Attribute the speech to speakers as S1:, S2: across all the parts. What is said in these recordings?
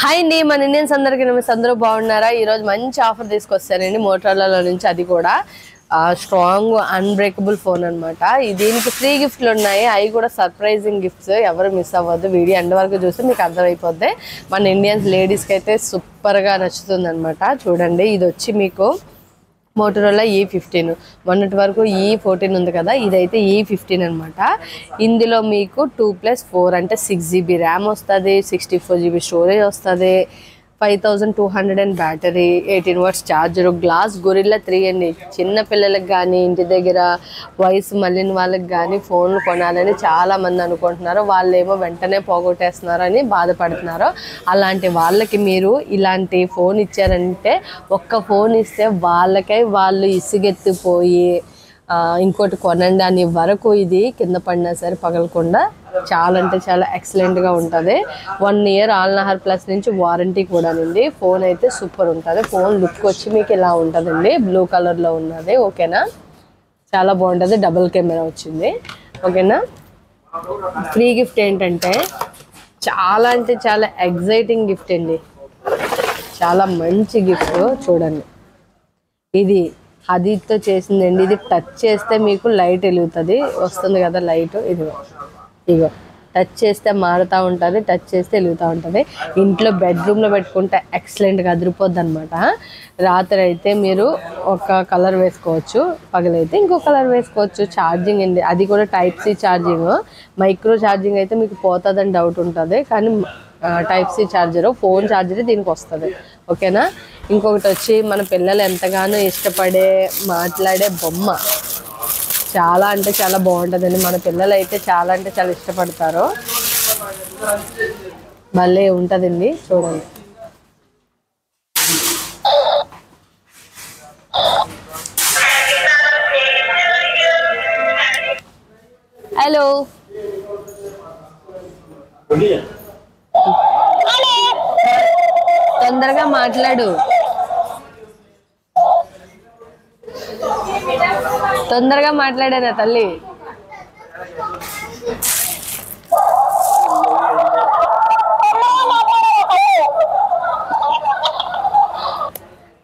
S1: Hi అండి, మన Indians అందరికీ నమస్తే. అందరూ బాగున్నారా? ఈరోజు మంచి ఆఫర్ తీసుకొస్తానండి మోటరోలాలో నుంచి. అది కూడా స్ట్రాంగ్ అన్బ్రేకబుల్ ఫోన్ అనమాట. దీనికి ఫ్రీ గిఫ్ట్లు ఉన్నాయి, అవి కూడా సర్ప్రైజింగ్ గిఫ్ట్స్. ఎవరు మిస్ అవ్వద్దు, వీడియో ఎండ్ వరకు చూస్తే మీకు అర్థమైపోద్ది. మన ఇండియన్స్ లేడీస్కి అయితే సూపర్గా నచ్చుతుంది అనమాట. చూడండి, ఇది వచ్చి మీకు మోటరోలా E15. మొన్నటి వరకు E14 ఉంది కదా, ఇదైతే E15 అనమాట. ఇందులో మీకు 2+4 అంటే 6GB ర్యామ్ వస్తుంది, 64GB స్టోరేజ్ వస్తుంది, 5200 battery, 18 watts charger, glass gorilla 3 అండి. చిన్న పిల్లలకు కానీ ఇంటి దగ్గర వయసు మళ్ళిన వాళ్ళకి కానీ ఫోన్లు కొనాలని చాలామంది అనుకుంటున్నారు. వాళ్ళేమో వెంటనే పోగొట్టేస్తున్నారని బాధపడుతున్నారు. అలాంటి వాళ్ళకి మీరు ఇలాంటి ఫోన్ ఇచ్చారంటే, ఒక్క ఫోన్ ఇస్తే వాళ్ళకై వాళ్ళు ఇసుగెత్తిపోయి ఇంకోటి కొనండి అని వరకు ఇది కింద పడినా సరే పగలకుండా చాలా అంటే చాలా ఎక్సలెంట్గా ఉంటుంది. 1 ఇయర్ ఆల్నహర్ ప్లస్ నుంచి వారంటీ కూడా ఉంది. ఫోన్ అయితే సూపర్ ఉంటుంది. ఫోన్ లుక్ వచ్చి మీకు ఇలా ఉంటుందండి, బ్లూ కలర్లో ఉన్నది. ఓకేనా, చాలా బాగుంటుంది. డబుల్ కెమెరా వచ్చింది. ఓకేనా, ఫ్రీ గిఫ్ట్ ఏంటంటే చాలా అంటే చాలా ఎగ్జైటింగ్ గిఫ్ట్ అండి, చాలా మంచి గిఫ్ట్. చూడండి, ఇది హదీద్తో చేసిందండి. ఇది టచ్ చేస్తే మీకు లైట్ వెలుగుతుంది, వస్తుంది కదా లైట్. ఇగో టచ్ చేస్తే మారుతూ ఉంటుంది, టచ్ చేస్తే వెలుగుతూ ఉంటుంది. ఇంట్లో బెడ్రూమ్లో పెట్టుకుంటే ఎక్సలెంట్గా అదిరిపోద్ది అనమాట. రాత్రి అయితే మీరు ఒక కలర్ వేసుకోవచ్చు, పగలైతే ఇంకో కలర్ వేసుకోవచ్చు. ఛార్జింగ్ అండి, అది కూడా Type-C ఛార్జింగ్. మైక్రో ఛార్జింగ్ అయితే మీకు పోతుందని డౌట్ ఉంటుంది, కానీ Type-C ఛార్జరు, ఫోన్ ఛార్జర్ దీనికి వస్తుంది. ఓకేనా, ఇంకొకటి వచ్చి మన పిల్లలు ఎంతగానో ఇష్టపడే మాట్లాడే బొమ్మ. చాలా అంటే చాలా బాగుంటుందండి. మన పిల్లలు అయితే చాలా అంటే చాలా ఇష్టపడతారు. భలే ఉంటుందండి, చూడండి. హలో, తొందరగా మాట్లాడు, తొందరగా మాట్లాడారా తల్లి.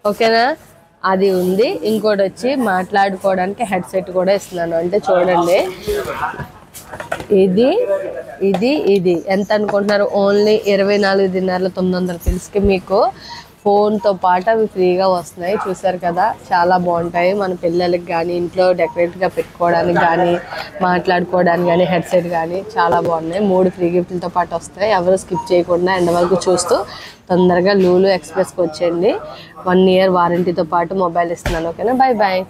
S1: ఓకేనా, అది ఉంది. ఇంకోటి వచ్చి మాట్లాడుకోవడానికి హెడ్సెట్ కూడా ఇస్తున్నాను. అంటే చూడండి, ఇది ఇది ఇది ఎంత అనుకుంటున్నారు? ఓన్లీ 24 దినార్ల 900 పిల్స్కి మీకు ఫోన్తో పాటు అవి ఫ్రీగా వస్తున్నాయి. చూసారు కదా, చాలా బాగుంటాయి. మన పిల్లలకి కానీ ఇంట్లో డెకరేట్గా పెట్టుకోవడానికి కానీ మాట్లాడుకోవడానికి కానీ హెడ్సెట్ కానీ చాలా బాగున్నాయి. 3 ఫ్రీ గిఫ్ట్లతో పాటు వస్తాయి. ఎవరు స్కిప్ చేయకుండా ఎండ్ వరకు చూస్తూ తొందరగా లూలు ఎక్స్ప్రెస్కి వచ్చేయండి. 1 ఇయర్ వారంటీతో పాటు మొబైల్ ఇస్తున్నాను. ఓకేనా, బాయ్ బాయ్.